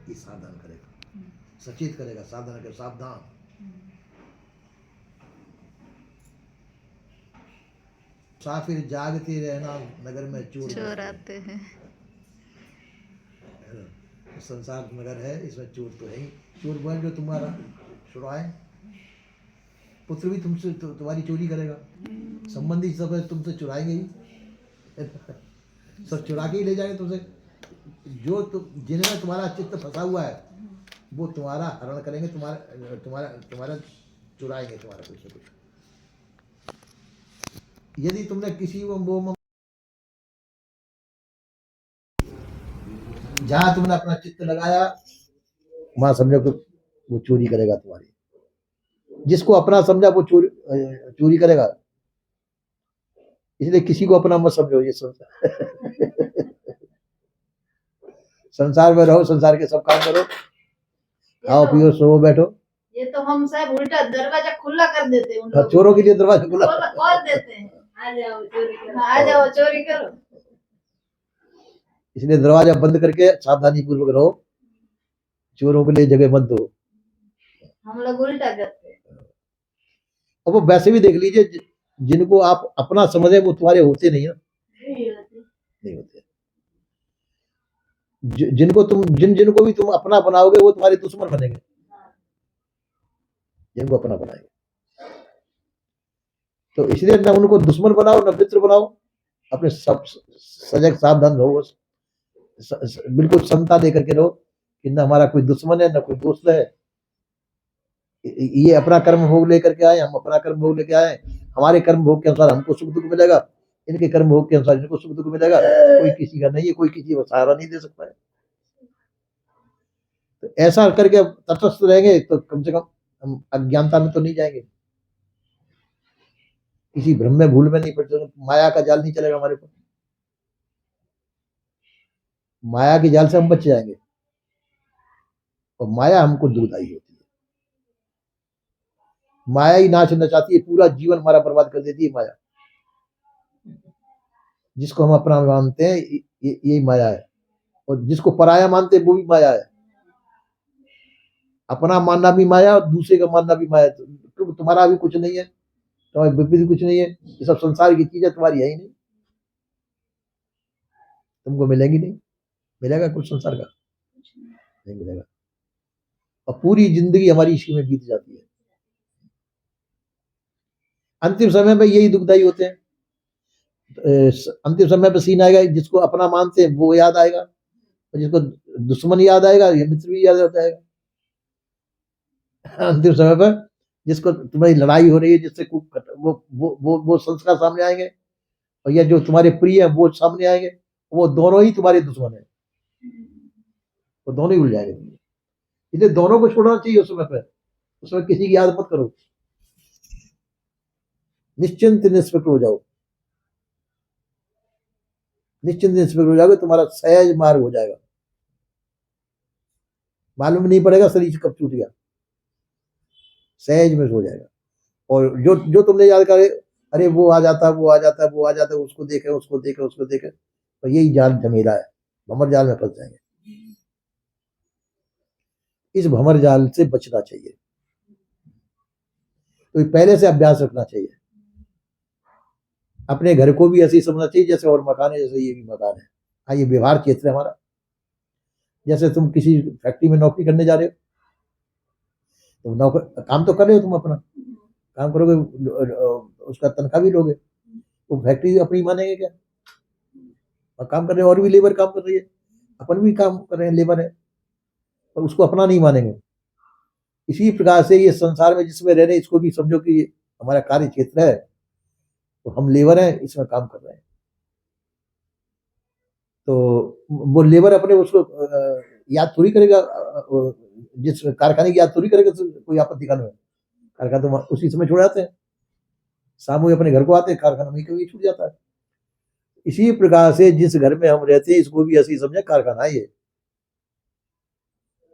ये सावधान करेगा, सचेत करेगा, सावधान करेगा, सावधान। मुसाफिर जागते रहना, नगर में चोर आते हैं। संसार नगर है, इसमें चोर तो है ही। चोर बन जो तुम्हारा छुड़ाए, पुत्र भी तुमसे तुम्हारी चोरी करेगा, संबंधी सब है तुमसे चुराएंगे ही सब चुरा के ही ले जाएंगे तुमसे। जो जिनमें तुम्हारा चित्त फंसा हुआ है वो तुम्हारा हरण करेंगे, तुम्हारा तुम्हारा तुम्हारा चुराएंगे तुम्हारा कुछ न कुछ। यदि तुमने किसी वो जहां तुमने अपना चित्त लगाया वहां समझो कि वो चोरी करेगा तुम्हारी। जिसको अपना समझा वो चोरी करेगा। इसलिए किसी को अपना मत समझो। ये संसार संसार में रहो, संसार के सब काम करो, खाओ पियो सो बैठो। ये तो हम साहब उल्टा दरवाजा खुला कर देते हैं, चोरों के लिए दरवाजा खुला खोल देते हैं, आ जाओ चोरी करो, आ जाओ चोरी करो। इसलिए दरवाजा बंद करके सावधानी पूर्वक रहो, चोरों के लिए जगह मत दो। हम लोग उल्टा करते हैं। अब वो वैसे भी देख लीजिए, जिनको आप अपना समझे वो तुम्हारे होते नहीं ना, नहीं होते। जिनको भी तुम अपना बनाओगे वो तुम्हारे दुश्मन बनेंगे, जिनको अपना बनाएंगे। तो इसलिए न उनको दुश्मन बनाओ न मित्र बनाओ, अपने सब सजग सावधान रहो, बिल्कुल समता लेकर के रहो कि न हमारा कोई दुश्मन है न कोई दोस्त है। ये अपना कर्म भोग लेकर के आए, हम अपना कर्म भोग लेके आए। हमारे कर्म भोग के अनुसार हमको सुख दुख मिलेगा, इनके कर्म भोग के अनुसार इनको सुख दुख मिलेगा। कोई किसी का नहीं है, कोई किसी को सहारा नहीं दे सकता है। तो ऐसा करके तटस्थ रहेंगे तो कम से कम हम अज्ञानता में तो नहीं जाएंगे, किसी भ्रम में भूल में नहीं पड़ते, माया का जाल नहीं चलेगा हमारे पर। माया के जाल से हम बच जाएंगे। और माया हमको दुखदाई होती है, माया ही नाच नचाती है, पूरा जीवन हमारा बर्बाद कर देती है माया। जिसको हम अपना मानते हैं यही माया है, और जिसको पराया मानते हैं वो भी माया है। अपना मानना भी माया और दूसरे का मानना भी माया। तुम्हारा भी कुछ नहीं है, तुम्हारी विपरीत कुछ नहीं है, ये सब संसार की चीजें तुम्हारी है ही नहीं, तुमको मिलेगी नहीं। मिलेगा कुछ संसार का? नहीं मिलेगा। और पूरी जिंदगी हमारी इसी में बीत जाती है। अंतिम समय में यही दुखदाई होते हैं। अंतिम समय पर सीन आएगा, जिसको अपना मानते हैं वो याद आएगा, और जिसको दुश्मन याद आएगा ये मित्र भी याद आता है। अंतिम समय पर जिसको तुम्हारी लड़ाई हो रही है, जिससे वो संस्कार सामने आएंगे, और या जो तुम्हारे प्रिय है वो सामने आएंगे, वो दोनों ही तुम्हारे दुश्मन है, वो दोनों ही उड़ जाएंगे। इसलिए दोनों को छोड़ना चाहिए उस समय पर, उसमें किसी की याद मत करो, निश्चिंत निष्पक्ष हो जाओ। निश्चिंत निष्पक्ष हो जाओगे, तुम्हारा सहज मार्ग हो जाएगा, मालूम नहीं पड़ेगा शरीर कब छूट गया, सहज में हो जाएगा। और जो जो तुमने याद करे, अरे वो आ जाता वो आ जाता वो आ जाता, उसको देखे उसको देखे उसको देखे, तो यही जाल झमेला है, भंवर जाल में फंस जाएंगे। इस भंवर जाल से बचना चाहिए, तो पहले से अभ्यास रखना चाहिए। अपने घर को भी ऐसे ही समझना चाहिए जैसे और मकान है, जैसे ये भी मकान है। हाँ, ये व्यवहार क्षेत्र है हमारा। जैसे तुम किसी फैक्ट्री में नौकरी करने जा रहे हो, तो नौकर काम तो कर रहे हो, तुम अपना काम करोगे, उसका तनख्वाह भी लोगे, तो फैक्ट्री अपनी मानेंगे क्या? और काम कर रहे हैं, और भी लेबर काम कर रही है, अपन भी काम कर रहे हैं, लेबर है, और उसको अपना नहीं मानेंगे। इसी प्रकार से ये संसार में जिसमें रह रहे हैं, इसको भी समझो कि हमारा कार्य क्षेत्र है, तो हम लेबर हैं, इसमें काम कर रहे हैं। तो वो लेबर अपने उसको याद थोड़ी करेगा, जिस कारखाने की याद थोड़ी करेगा कोई आपत्ति काल में। कारखाना तो उसी समय छोड़ जाते हैं, शाम को अपने घर को आते हैं, कारखाना में कभी छूट जाता है। इसी प्रकार से जिस घर में हम रहते हैं, इसको भी ऐसे ही समझे कारखाना है ये।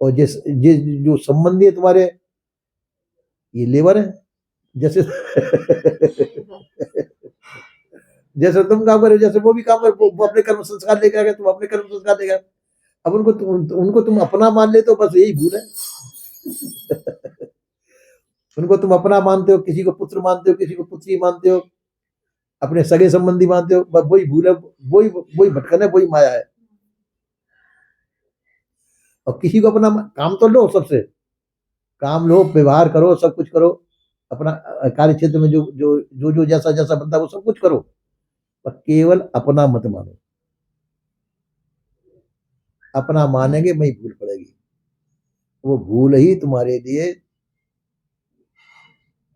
और जिस जो संबंधी है तुम्हारे, ये लेबर है। जैसे जैसे तुम काम करे, जैसे वो भी काम करे, वो अपने कर्म संस्कार लेकर आ गए, तुम अपने कर्म संस्कार लेकर। अब उनको तुम अपना मान ले तो बस यही भूल है। उनको तुम अपना मानते हो, किसी को पुत्र मानते हो, किसी को पुत्री मानते हो, अपने सगे संबंधी मानते हो, बस वही भूल है, वही भटकन है, वही माया है। और किसी को अपना काम तो लो, सबसे काम लो, व्यवहार करो, सब कुछ करो, अपना कार्य क्षेत्र में जो जैसा जैसा बनता है वो सब कुछ करो, पर केवल अपना मत मानो। अपना मानेंगे वही भूल पड़ेगी, वो भूल ही तुम्हारे लिए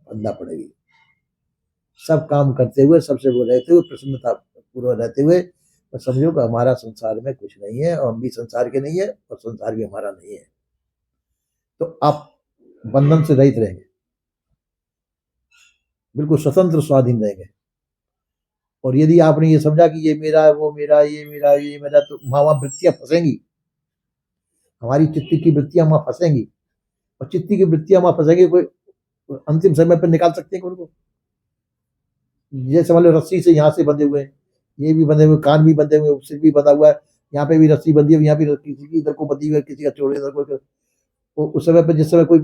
बंदा पड़ेगी। सब काम करते हुए, सबसे वो रहते हुए, प्रसन्नता पूर्वक रहते हुए, तो समझो कि हमारा संसार में कुछ नहीं है, और हम भी संसार के नहीं है, और संसार भी हमारा नहीं है। तो आप बंधन से रहित रहेंगे, बिल्कुल स्वतंत्र स्वाधीन रहेंगे। और यदि आपने ये समझा कि ये मेरा है, वो मेरा, ये मेरा, ये मेरा, तो वहां वृत्तियां फंसेंगी, हमारी चित्त की वृत्तियां वहां फंसेंगी, और चित्त की वृत्तियां वहां फंसेंगी, कोई अंतिम समय पर निकाल सकते हैं उनको। जैसे मान लो रस्सी से यहाँ से बंधे हुए हैं, ये भी बंधे हुए, कान भी बंधे हुए, सिर भी बंधा हुआ है, यहाँ पे भी रस्सी बंधी है, यहाँ भी किसी की इधर को बंधी हुई है, किसी का चोर इधर को। तो उस समय पर जिस समय कोई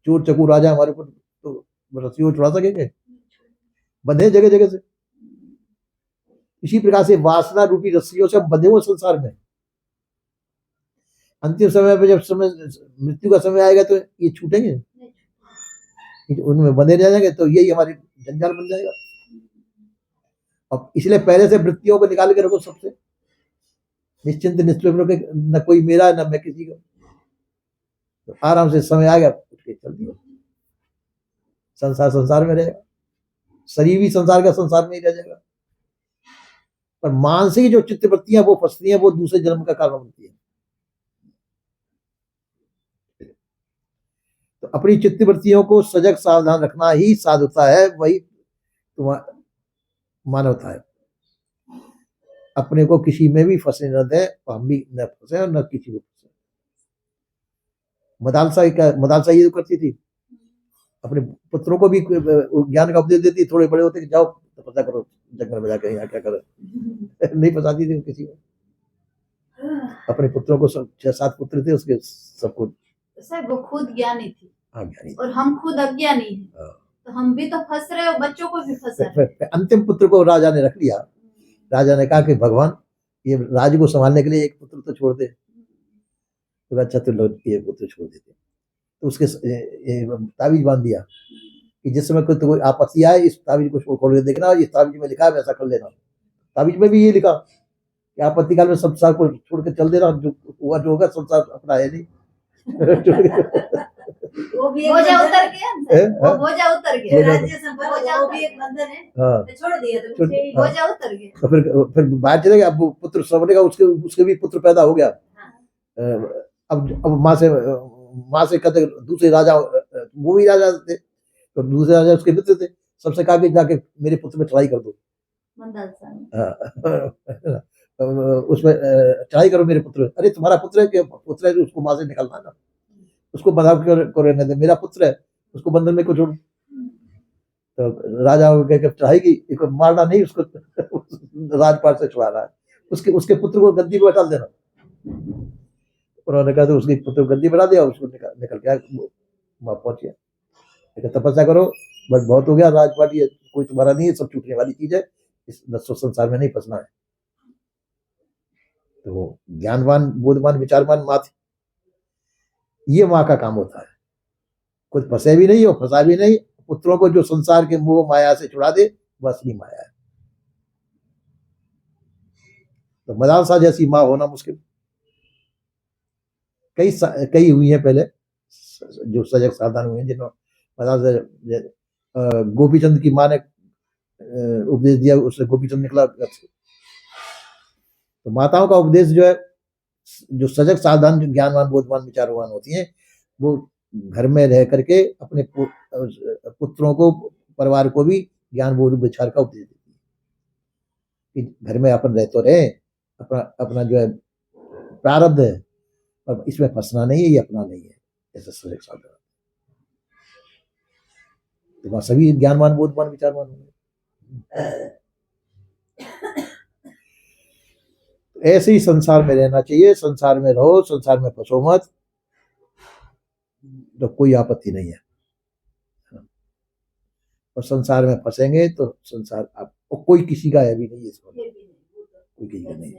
चोर चकूर आ जाए हमारे ऊपर, तो रस्सी को छुड़ा सकेंगे? बंधे जगह जगह से। इसी प्रकार से वासना रूपी रस्सियों से हम बंधे हुए संसार में। अंतिम समय पे जब समय मृत्यु का समय आएगा तो ये छूटेंगे, उनमें बंधे रह जाएंगे, तो यही हमारी जंजाल बन जाएगा। अब इसलिए पहले से वृत्तियों को निकाल के रखो, सबसे निश्चिंत निश्चित रखो, न कोई मेरा न मैं किसी का। तो आराम से समय आ गया, उठ के चल दिया, संसार संसार में रहेगा, शरीर भी संसार का संसार में ही रह जाएगा। पर मानसिक जो चित्त वृत्तियां वो फंसती हैं, वो दूसरे जन्म का कारण बनती है। तो अपनी चित्त वृत्तियों को सजग सावधान रखना ही साधुता है, वही तुम्हारा मानवता है। अपने को किसी में भी फंसे न दे, हम भी न फंसे और न किसी को फंसे। मदालसा ये करती थी, अपने पुत्रों को भी ज्ञान का उपदेश देती, थोड़े बड़े होते कि जाओ तपस्या करो जंगल में जाकर, यहाँ क्या करो। नहीं फंसाती थी किसी को। अपने पुत्रों को 6-7 पुत्र थे उसके, सबको। सर वो खुद ज्ञानी थी, हाँ, ज्ञानी, और हम खुद अज्ञानी हैं, तो हम भी तो फंस रहे हो, बच्चों को भी फंसा रहे। अंतिम पुत्र को राजा ने रख लिया। राजा ने कहा कि भगवान, ये राज्य को संभालने के लिए एक पुत्र तो छोड़ दे। तो अच्छा, तो लो ये पुत्र छोड़ देते। तो उसके ताबीज बांध दिया कि जिस समय कोई आपत्ति आए, इस ताबीज को खोल के देखना, और इस ताबीज में लिखा है वैसा कर लेना। ताबीज में भी ये लिखा कि आपत्ति काल में संसार को छोड़ के चल देना, जो हुआ जो होगा, संसार अपना है नहीं। वो भी बोझा उतर गया, वो बोझा उतर गया, राज्य संभाल, वो भी एक बंधन है। हाँ, तो छोड़ दिया, तो बोझा उतर गया। तो फिर बाहर चले गए। अब वो पुत्र समझेगा, उसके भी पुत्र पैदा हो गया। अब माँ से कहते दूसरे राजा, वो भी राजा थे, तो दूसरे राजा उसके मित्र थे, सबसे कहा कि जाके मेरे पुत्र में चढ़ाई कर दो। उसमें चढ़ाई करो मेरे पुत्र। अरे तुम्हारा पुत्र है, कि पुत्र है, उसको माँ से निकलना ना, उसको बंधा को रहने दे, मेरा पुत्र है, उसको बंधन में को छोड़। तो राजा चढ़ाई की, मारना नहीं उसको, राजपाट से छुड़ा रहा है, उसके पुत्र को गद्दी पर बैठा देना। उन्होंने कहा तो उसके पुत्र को गद्दी बना दिया, उसको निकल गया, वहां पहुंच गया। तपस्या करो, बस बहुत हो गया, राजपाट ये कोई तुम्हारा नहीं है, सब छूटने वाली चीज है, इस नश्वर संसार में नहीं फंसना है। तो ज्ञानवान, बोधवान, विचारवान माँ थी, ये माँ का काम होता है। कुछ फंसे भी नहीं हो, फंसा भी नहीं, पुत्रों को जो संसार के मोह माया से छुड़ा दे, वो असली माया है। तो मदालसा जैसी माँ होना मुश्किल। कई हुई है पहले जो सजग सावधान हुए हैं, जिन्होंने मदालसा, गोपीचंद की माँ ने उपदेश दिया, उससे गोपीचंद निकला। तो माताओं का उपदेश जो है, जो सजग सावधान, जो ज्ञानवान, बोधवान, विचारवान होती हैं, वो घर में रह करके अपने पुत्रों को, परिवार को भी ज्ञान, बोध, विचार का उपदेश देती है कि घर में अपन रह तो रहे, अपना जो है प्रारब्ध है, और इसमें फंसना नहीं है, ये अपना नहीं है। ऐसा सजग सावधान, तो वहां सभी ज्ञानवान, बोधवान, विचारवान होंगे। ऐसे ही संसार में रहना चाहिए, संसार में रहो, संसार में फंसो मत, तो कोई आपत्ति नहीं है। और संसार में फंसेंगे तो संसार आप, और कोई किसी का है भी नहीं इसको, कोई किसी का नहीं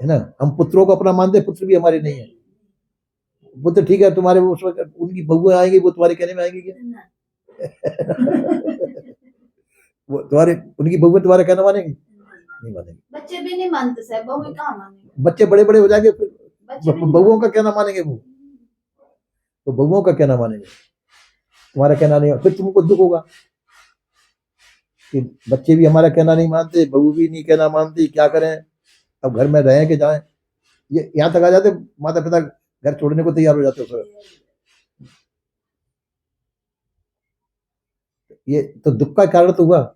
है ना। हम पुत्रों को अपना मानते, पुत्र भी हमारे नहीं है। पुत्र ठीक है तुम्हारे, उस वक्त उनकी बहुएं आएंगी, वो तुम्हारे कहने में आएंगी क्या? वो तुम्हारे, उनकी बहुएं तुम्हारा कहना मानेंगी? नहीं मानेंगे। बच्चे भी नहीं मानते साहब, बहुएं कहाँ मानेंगे? बच्चे बड़े बड़े हो जाएंगे, फिर बहुओं का कहना मानेंगे वो, तो बहुओं का कहना मानेंगे, तुम्हारा कहना नहीं, फिर तुमको दुख होगा कि बच्चे भी हमारा कहना नहीं मानते, बहू भी नहीं कहना मानती, क्या करें, अब घर में रहें कि जाएं। ये यहाँ तक आ जाते, माता पिता घर छोड़ने को तैयार हो जाते हो। ये तो दुख का कारण तो हुआ।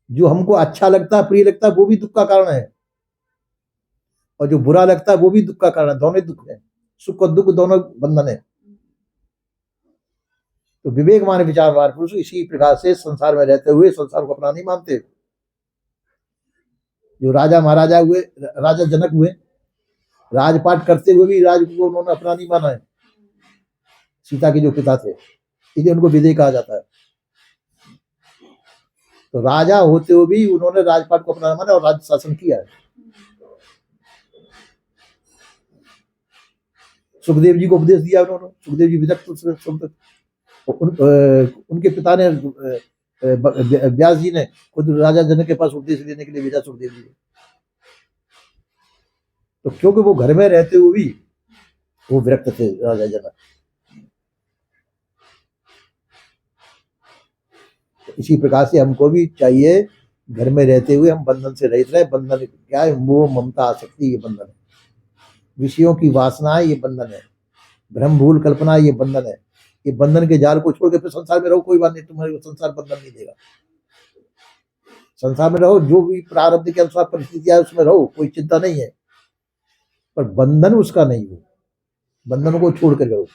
जो हमको अच्छा लगता है, प्रिय लगता है, वो भी दुख का कारण है, और जो बुरा लगता है वो भी दुख का कारण है। दोनों दुख है, सुख और दुख दोनों बंधन है। तो विवेकवान विचारवान पुरुष इसी प्रकार से संसार में रहते हुए संसार को अपना नहीं मानते। जो राजा महाराजा हुए, राजा जनक हुए, राजपाट करते हुए भी राज को उन्होंने अपना नहीं माना है। सीता के जो पिता थे, इसलिए उनको विदेह कहा जाता है। तो राजा होते हुए भी उन्होंने राजपाट को अपना माना और राज्य शासन किया है। सुखदेव जी को उपदेश दिया उन्होंने, सुखदेव जी विदग्ध, उनके पिता ने, व्यास जी ने खुद राजा जनक के पास उपदेश लेने के लिए भेजा सुखदेव जी को। तो क्योंकि वो घर में रहते हुए भी वो विरक्त थे राजा जनक। तो इसी प्रकार से हमको भी चाहिए, घर में रहते हुए हम बंधन से रहित रहे। बंधन क्या है? मोह ममता आसक्ति, ये बंधन है। विषयों की वासना, ये बंधन है। भ्रम भूल कल्पना, ये बंधन है। ये बंधन के जाल को छोड़ के फिर संसार में रहो, कोई बात नहीं, तुम्हारे संसार बंधन नहीं देगा। संसार में रहो, जो भी प्रारब्ध के अनुसार परिस्थितियां उसमें रहो, कोई चिंता नहीं है, पर बंधन उसका नहीं हो। बंधनों को छोड़ कर रहो।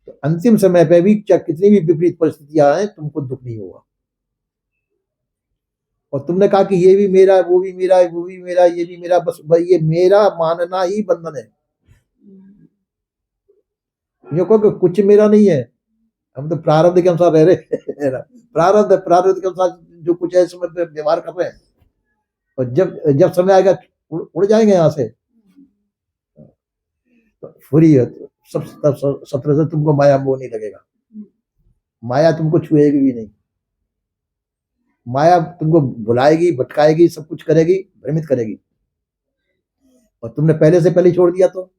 तो अंतिम समय पे भी चाहे कितनी भी विपरीत परिस्थितियां आए, तुमको दुख नहीं होगा। और तुमने कहा कि ये भी मेरा, वो भी मेरा, वो भी मेरा, ये भी मेरा, बस ये मेरा मानना ही बंधन है। ये कहो कि कुछ मेरा नहीं है, हम तो प्रारब्ध के अनुसार रह रहे। प्रारब्ध के अनुसार जो कुछ है समय पे व्यवहार कर रहे हैं, और जब समय आएगा उड़ जाएंगे यहाँ से। तो फ्री है, सब तरह से तुमको माया मोह नहीं लगेगा। माया तुमको छुएगी भी नहीं। माया तुमको भुलाएगी, भटकाएगी, सब कुछ करेगी, भ्रमित करेगी। और तुमने पहले से पहले छोड़ दिया तो।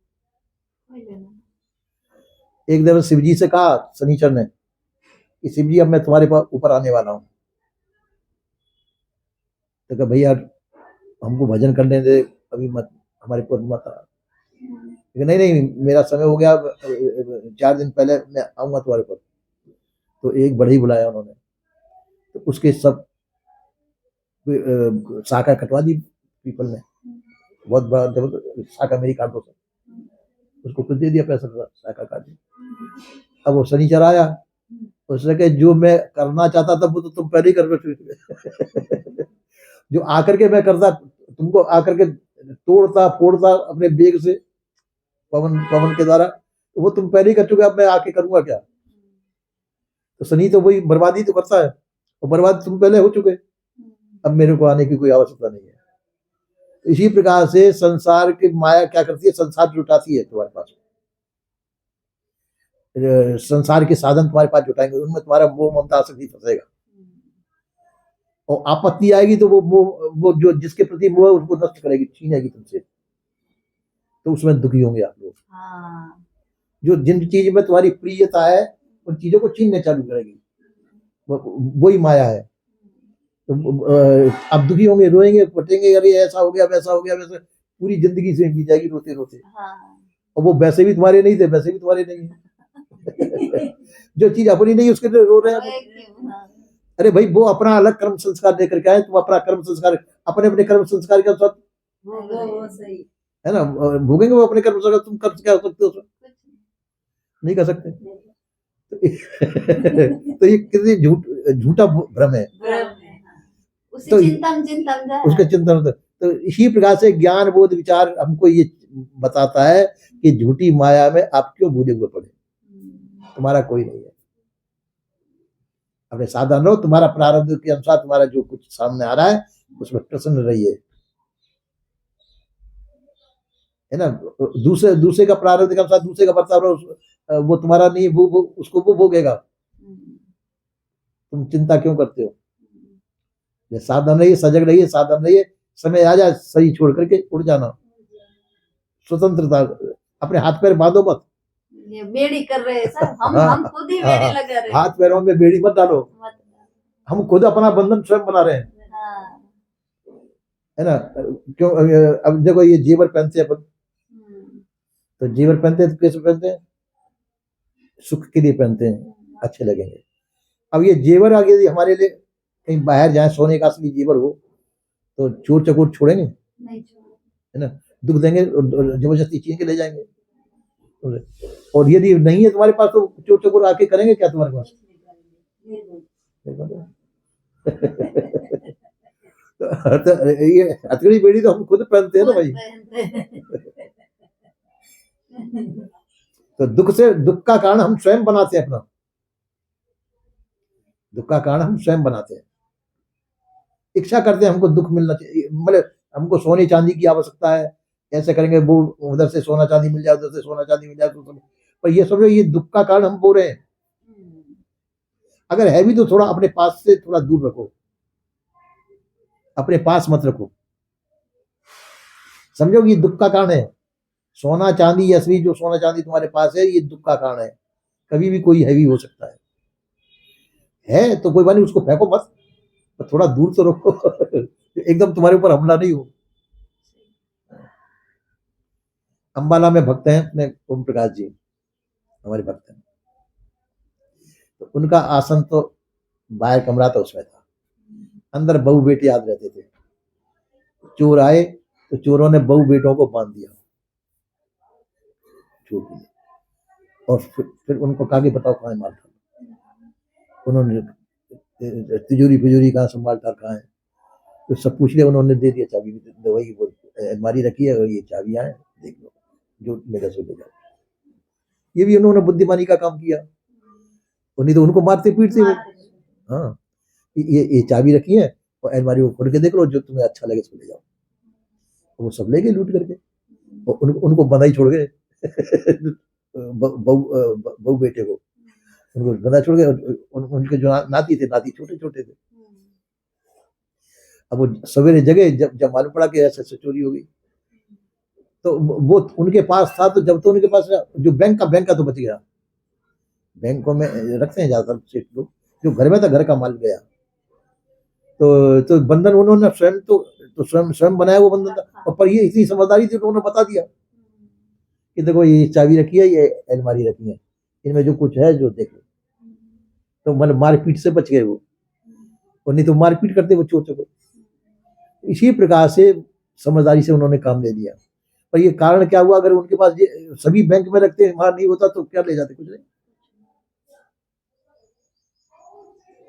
एक दफा शिवजी से कहा शनिचर ने कि शिवजी अब मैं तुम्हारे ऊपर आने वाला हूं। तो कहा भैया हमको भजन करने दे, अभी मत, हमारे ऊपर मत आ। नहीं नहीं, मेरा समय हो गया, 4 दिन पहले मैं आऊंगा तुम्हारे ऊपर। तो एक बढ़ई बुलाया उन्होंने, तो उसके सब शाखा कटवा दी पीपल ने, बहुत बड़ा शाखा मेरी काट दो, उसको कुछ दे दिया पैसा, शाखा काट दी। अब वो शनिचर आया, उसने कहा जो मैं करना चाहता था वो तो तुम पहले ही कर बैठे। जो आकर के मैं करता, तुमको आकर के तोड़ता फोड़ता अपने बेग से, पवन के द्वारा, तो वो तुम पहले ही कर चुके, अब मैं आके करूंगा क्या? तो शनि तो वही बर्बादी तो करता है, और बर्बाद तुम पहले हो चुके, अब मेरे को आने की कोई आवश्यकता नहीं है। इसी प्रकार से संसार की माया क्या करती है? संसार जुटाती है तुम्हारे पास, संसार के साधन तुम्हारे पास जुटाएंगे, उनमें तुम्हारा मोह ममता आसक्ति फंसेगा, और आपत्ति आएगी तो वो जो जिसके प्रति मोह है उसको नष्ट करेगी, छीनेगी तुमसे, तो उसमें दुखी होंगे आप लोग। जो जिन चीज में तुम्हारी प्रियता है उन चीजों को छीनने चालू करेगी, वही माया है। तो आप दुखी होंगे, रोएंगे, पटेंगे, अरे ऐसा हो गया, वैसा हो गया, वैसे पूरी जिंदगी से बीत जाएगी रोते रोते। और वो वैसे भी तुम्हारे नहीं थे, वैसे भी तुम्हारे नहीं है। जो चीज अपनी नहीं उसके लिए रो रहे हैं। अरे भाई वो अपना अलग कर्म संस्कार लेकर के आए, तुम अपना कर्म संस्कार अपने अपने कर्म संस्कार के साथ है ना भोगेंगे वो अपने कर्म संस्कार। तुम कर क्या सकते हो? नहीं कर सकते। तो ये कितनी झूठा भ्रम है। उसी तो चिंतन जाए। उसके चिंतन होता है। तो इसी प्रकार से ज्ञान बोध विचार हमको ये बताता है कि झूठी माया में आप क्यों भूले हुए पड़े, तुम्हारा कोई नहीं है। अपने साधन रहो, तुम्हारा प्रारब्ध के अनुसार तुम्हारा जो कुछ सामने आ रहा है उसमें प्रसन्न रहिए, है ना। दूसरे का प्रारब्ध के अनुसार दूसरे का बर्ताव रहो, वो तुम्हारा नहीं, वो उसको वो भोगेगा, तुम चिंता क्यों करते हो। साधन रहिए, सजग रहिए, साधन रहिए, समय आ जाए सही छोड़ करके उड़ जाना, स्वतंत्रता। अपने हाथ पैर बांधो मत, ये बेड़ी कर रहे हैं सब, हम खुद ही बेड़ी लगा रहे हैं। हाथ पैरों में बेड़ी मत डालो, हम खुद अपना बंधन स्वयं बना रहे हैं, है ना। क्यों, अब देखो ये जेवर पहनते हैं अपन, तो जेवर पहनते हैं तो कैसे पहनते हैं, सुख के लिए पहनते हैं, अच्छे लगेंगे। अब ये जेवर आगे यदि हमारे लिए कहीं बाहर जाए, सोने का असली जेवर हो, तो चोर चकोर छोड़ेंगे, है ना, दुख देंगे, जबरदस्ती छीन के ले जाएंगे। और यदि नहीं है तुम्हारे पास तो चोर चकोर आके करेंगे क्या तुम्हारे पास। तो ये हथकड़ी बेड़ी तो हम खुद पहनते हैं ना भाई। तो दुख का कारण हम स्वयं बनाते हैं, अपना दुख का कारण हम स्वयं बनाते हैं। इच्छा करते हैं हमको दुख मिलना चाहिए, मतलब हमको सोने चांदी की आवश्यकता है, ऐसे करेंगे वो उधर से सोना चांदी मिल जाए, उधर से सोना चांदी मिल जाए, तो सब, पर ये समझो ये दुख का कारण हम बोल रहे हैं। अगर है भी तो थोड़ा अपने पास से थोड़ा दूर रखो, अपने पास मत रखो, समझो कि दुख का कारण है। सोना चांदी, असली जो सोना चांदी तुम्हारे पास है ये दुख का कारण है, कभी भी कोई हैवी हो सकता है तो कोई बात नहीं, उसको फेंको मत, थोड़ा दूर तो रखो, एकदम तुम्हारे ऊपर हमला नहीं हो। अंबाला में भक्त हैं अपने ओम प्रकाश जी, हमारे भक्त हैं, तो उनका आसन तो बाहर कमरा था उसमें था, अंदर बहू बेटे याद रहते थे। चोर आए तो चोरों ने बहू बेटों को बांध दिया चोर के लिए, और फिर उनको कहा कि बताओ कहाँ है माल, उन्होंने तिजोरी फिजोरी कहाँ संभाल था, कहाँ है, तो सब पूछ लिया, उन्होंने दे दिया चाबी, दवाई वो अलमारी रखी है और ये चाबियां हैं, देख लो जो मेरा सो ले जाओ। ये भी उन्होंने बुद्धिमानी का काम किया, उन्हीं तो उनको मारते पीटते वो। हाँ, ये चाबी रखी है और अलमारी को खोल के देख लो, जो तुम्हें अच्छा लगे सो ले जाओ। वो सब ले गए लूट करके, और उनको बंधाई छोड़ गए, बहू बेटे को उनको बंधा छोड़ गए। उनके जो नाती थे, नाती छोटे छोटे थे। अब वो सवेरे जगह, जब मालूम पड़ा कि ऐसे चोरी हो गई, तो वो उनके पास था, तो जब तो उनके पास जो बैंक का तो बच गया, बैंकों में रखते हैं ज्यादातर सेठ लोग, जो घर में था घर का माल गया, तो बंधन उन्होंने स्वयं तो स्वयं बनाया वो बंधन था, और पर ये इतनी समझदारी थी, उन्होंने बता दिया कि देखो ये चाबी रखी है, ये अलमारी रखी है, इनमें जो कुछ है जो देख लो। तो मतलब मारपीट से बच गए वो, और नहीं तो मारपीट करते वो चोर को। इसी प्रकार से समझदारी से उन्होंने काम ले लिया। पर ये कारण क्या हुआ, अगर उनके पास ये सभी बैंक में रखते, वहां नहीं होता तो क्या ले जाते, कुछ नहीं।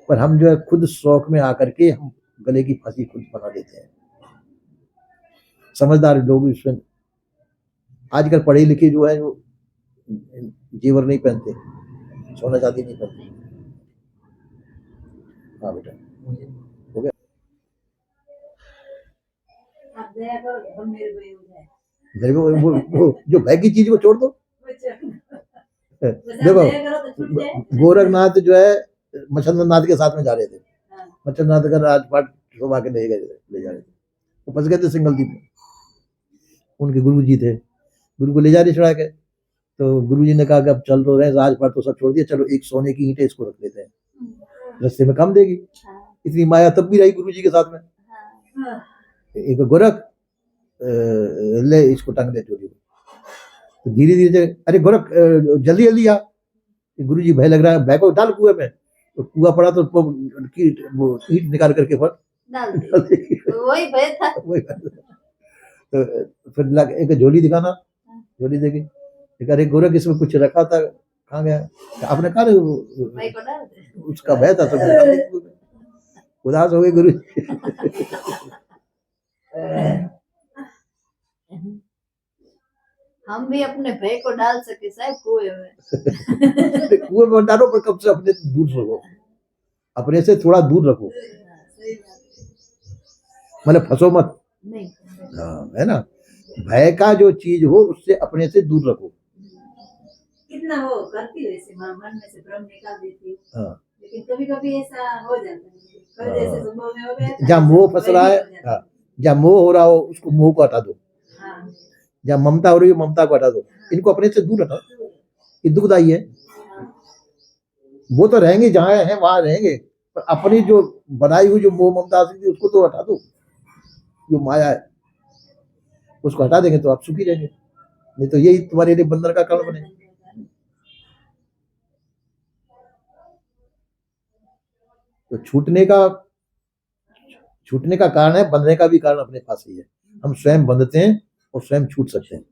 पर हम जो है खुद शौक में आकर के हम गले की फांसी खुद बना देते हैं। समझदार लोग इसमें आजकल पढ़े लिखे जो है वो जेवर नहीं पहनते, सोना चांदी नहीं पहनते। हाँ बेटा हो गया, वो जो भय की चीज को छोड़ दो। देखो गोरखनाथ जो है मच्छरनाथ के साथ में जा रहे थे, मच्छरनाथ का राजपाट शोभा के ले जा रहे थे, वो फंस गए थे सिंगल द्वीप में। उनके गुरु जी थे, गुरु को ले जा रहे चढ़ा के, तो गुरु जी ने कहा कि अब चल तो रहे, राजपाट तो सब छोड़ दिया, चलो एक सोने की ईंटें इसको रख लेते हैं, रस्ते में काम देगी। इतनी माया तब भी रही गुरु जी के साथ में। एक गोरख ले इसको टंग दे चोरी को, तो धीरे धीरे अरे गोरख जल्दी जल्दी आ, गुरु जी भय लग रहा है, भय को डाल कुएं में, तो कुआ पड़ा तो वो ईंट निकाल करके वही भय था। तो फिर एक झोली दिखाना, झोली देखी, अरे गोरख इसमें कुछ रखा था, कहाँ गया, आपने कहा उसका भय था तो उदास हो गए गुरु जी। हम भी अपने भय को डाल सके साहब कुएं में। कुएं में डालो, पर कब से अपने से दूर रखो, अपने से थोड़ा दूर रखो, सही बात मतलब फंसो मत। नहीं हाँ, है ना, भय का जो चीज हो उससे अपने से दूर रखो। कितना वो करती है ऐसे मन में से भ्रम निकाल देती है, हाँ, लेकिन कभी कभी ऐसा हो जाता है, कल जैसे सुबह में हो गया था, जहाँ मोह फंस वही रहा है, हो जाता हाँ, जहाँ मोह हो रहा हो उसको मोह को हटा दो, हाँ, जहाँ ममता हो रही है ममता को हटा दो, इनको अपने से दूर हटाओ। ये दुखदाई है, वो तो रहेंगे जहाँ हैं वहां रहेंगे, पर अपनी जो बनाई हुई जो मोह ममता थी उसको तो हटा दो, जो माया है उसको हटा देंगे तो आप सुखी रहेंगे, नहीं तो यही तुम्हारे लिए बंधन का कारण बने। तो छूटने का कारण है, बंधने का भी कारण अपने पास ही है। हम स्वयं बंधते हैं और स्वयं छूट सकते हैं।